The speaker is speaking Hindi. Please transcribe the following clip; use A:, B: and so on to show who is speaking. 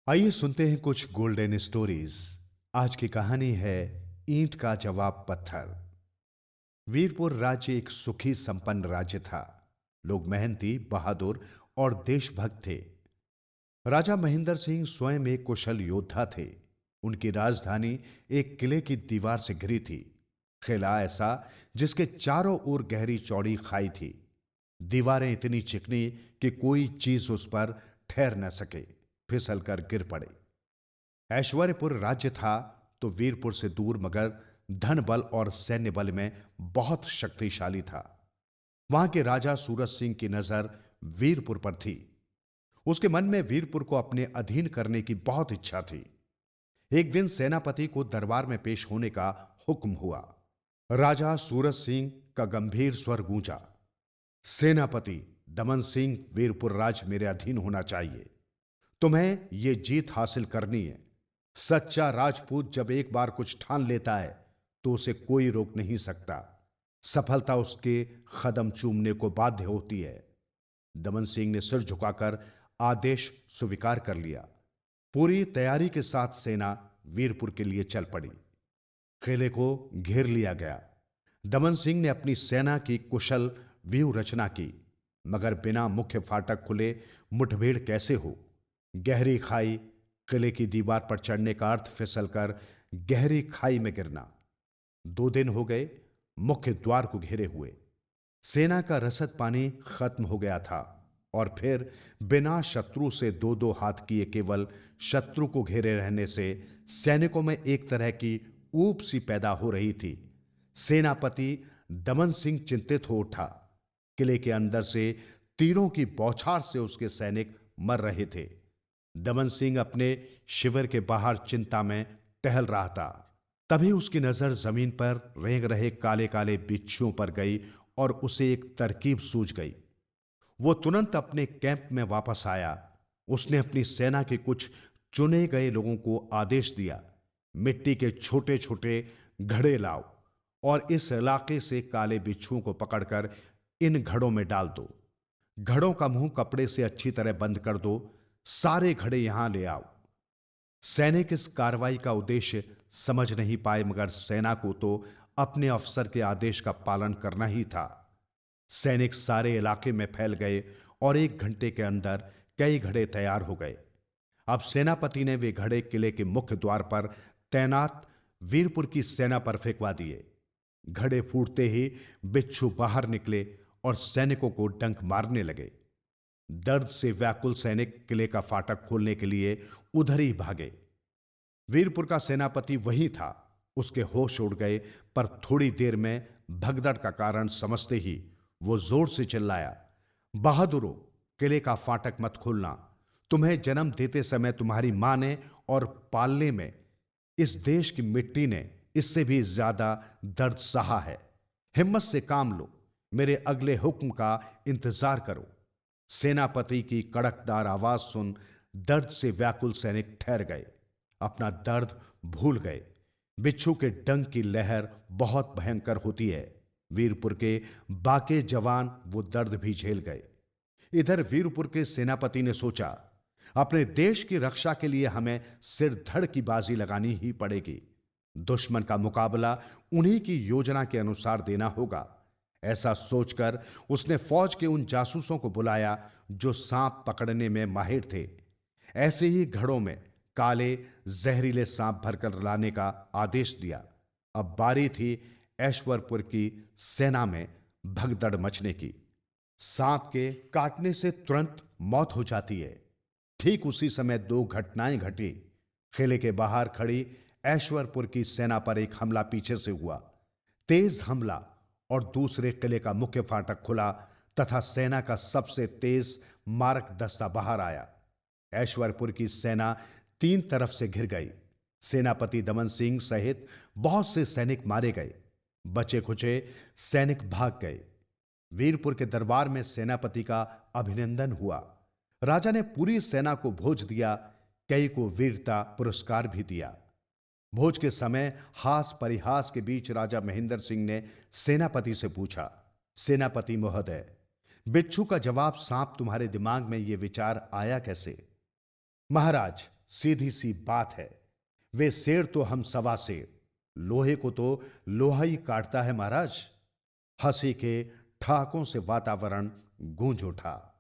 A: आइए सुनते हैं कुछ गोल्डन स्टोरीज। आज की कहानी है ईंट का जवाब पत्थर। वीरपुर राज्य एक सुखी संपन्न राज्य था। लोग मेहनती, बहादुर और देशभक्त थे। राजा महेंद्र सिंह स्वयं एक कुशल योद्धा थे। उनकी राजधानी एक किले की दीवार से घिरी थी। किला ऐसा जिसके चारों ओर गहरी चौड़ी खाई थी। दीवारें इतनी चिकनी कि कोई चीज उस पर ठहर न सके, फिसल कर गिर पड़े। ऐश्वर्यपुर राज्य था तो वीरपुर से दूर, मगर धन बल और सैन्य बल में बहुत शक्तिशाली था। वहां के राजा सूरज सिंह की नजर वीरपुर पर थी। उसके मन में वीरपुर को अपने अधीन करने की बहुत इच्छा थी। एक दिन सेनापति को दरबार में पेश होने का हुक्म हुआ। राजा सूरज सिंह का गंभीर स्वर गूंजा। सेनापति दमन सिंह, वीरपुर राज मेरे अधीन होना चाहिए। तुम्हें यह जीत हासिल करनी है। सच्चा राजपूत जब एक बार कुछ ठान लेता है तो उसे कोई रोक नहीं सकता। सफलता उसके कदम चूमने को बाध्य होती है। दमन सिंह ने सिर झुकाकर आदेश स्वीकार कर लिया। पूरी तैयारी के साथ सेना वीरपुर के लिए चल पड़ी। किले को घेर लिया गया। दमन सिंह ने अपनी सेना की कुशल व्यूह रचना की, मगर बिना मुख्य फाटक खुले मुठभेड़ कैसे हो। गहरी खाई, किले की दीवार पर चढ़ने का अर्थ फिसलकर गहरी खाई में गिरना। 2 दिन हो गए मुख्य द्वार को घेरे हुए। सेना का रसद पानी खत्म हो गया था और फिर बिना शत्रु से दो दो हाथ किए केवल शत्रु को घेरे रहने से सैनिकों में एक तरह की ऊब सी पैदा हो रही थी। सेनापति दमन सिंह चिंतित हो उठा। किले के अंदर से तीरों की बौछार से उसके सैनिक मर रहे थे। दमन सिंह अपने शिविर के बाहर चिंता में टहल रहा था। तभी उसकी नजर जमीन पर रेंग रहे काले काले बिच्छुओं पर गई और उसे एक तरकीब सूझ गई। वो तुरंत अपने कैंप में वापस आया। उसने अपनी सेना के कुछ चुने गए लोगों को आदेश दिया, मिट्टी के छोटे छोटे घड़े लाओ और इस इलाके से काले बिच्छुओं को पकड़कर इन घड़ों में डाल दो। घड़ों का मुंह कपड़े से अच्छी तरह बंद कर दो। सारे घड़े यहां ले आओ। सैनिक इस कार्रवाई का उद्देश्य समझ नहीं पाए, मगर सेना को तो अपने अफसर के आदेश का पालन करना ही था। सैनिक सारे इलाके में फैल गए और 1 घंटे के अंदर कई घड़े तैयार हो गए। अब सेनापति ने वे घड़े किले के मुख्य द्वार पर तैनात वीरपुर की सेना पर फेंकवा दिए। घड़े फूटते ही बिच्छू बाहर निकले और सैनिकों को डंक मारने लगे। दर्द से व्याकुल सैनिक किले का फाटक खोलने के लिए उधर ही भागे। वीरपुर का सेनापति वही था। उसके होश उड़ गए, पर थोड़ी देर में भगदड़ का कारण समझते ही वो जोर से चिल्लाया, बहादुरों, किले का फाटक मत खोलना। तुम्हें जन्म देते समय तुम्हारी मां ने और पालने में इस देश की मिट्टी ने इससे भी ज्यादा दर्द सहा है। हिम्मत से काम लो, मेरे अगले हुक्म का इंतजार करो। सेनापति की कड़कदार आवाज सुन दर्द से व्याकुल सैनिक ठहर गए, अपना दर्द भूल गए। बिच्छू के डंक की लहर बहुत भयंकर होती है। वीरपुर के बाके जवान वो दर्द भी झेल गए। इधर वीरपुर के सेनापति ने सोचा, अपने देश की रक्षा के लिए हमें सिर धड़ की बाजी लगानी ही पड़ेगी। दुश्मन का मुकाबला उन्हीं की योजना के अनुसार देना होगा। ऐसा सोचकर उसने फौज के उन जासूसों को बुलाया जो सांप पकड़ने में माहिर थे। ऐसे ही घड़ों में काले जहरीले सांप भरकर लाने का आदेश दिया। अब बारी थी ऐश्वर्यपुर की सेना में भगदड़ मचने की। सांप के काटने से तुरंत मौत हो जाती है। ठीक उसी समय 2 घटनाएं घटी। किले के बाहर खड़ी ऐश्वर्यपुर की सेना पर एक हमला पीछे से हुआ, तेज हमला, और दूसरे किले का मुख्य फाटक खुला तथा सेना का सबसे तेज मारक दस्ता बाहर आया। ऐश्वर्यपुर की सेना 3 तरफ से घिर गई। सेनापति दमन सिंह सहित बहुत से सैनिक मारे गए। बचे खुचे सैनिक भाग गए। वीरपुर के दरबार में सेनापति का अभिनंदन हुआ। राजा ने पूरी सेना को भोज दिया, कई को वीरता पुरस्कार भी दिया। भोज के समय हास परिहास के बीच राजा महेंद्र सिंह ने सेनापति से पूछा, सेनापति महोदय, बिच्छू का जवाब सांप तुम्हारे दिमाग में यह विचार आया कैसे? महाराज, सीधी सी बात है, वे शेर तो हम सवा शेर, लोहे को तो लोहा ही काटता है महाराज। हंसी के ठहाकों से वातावरण गूंज उठा।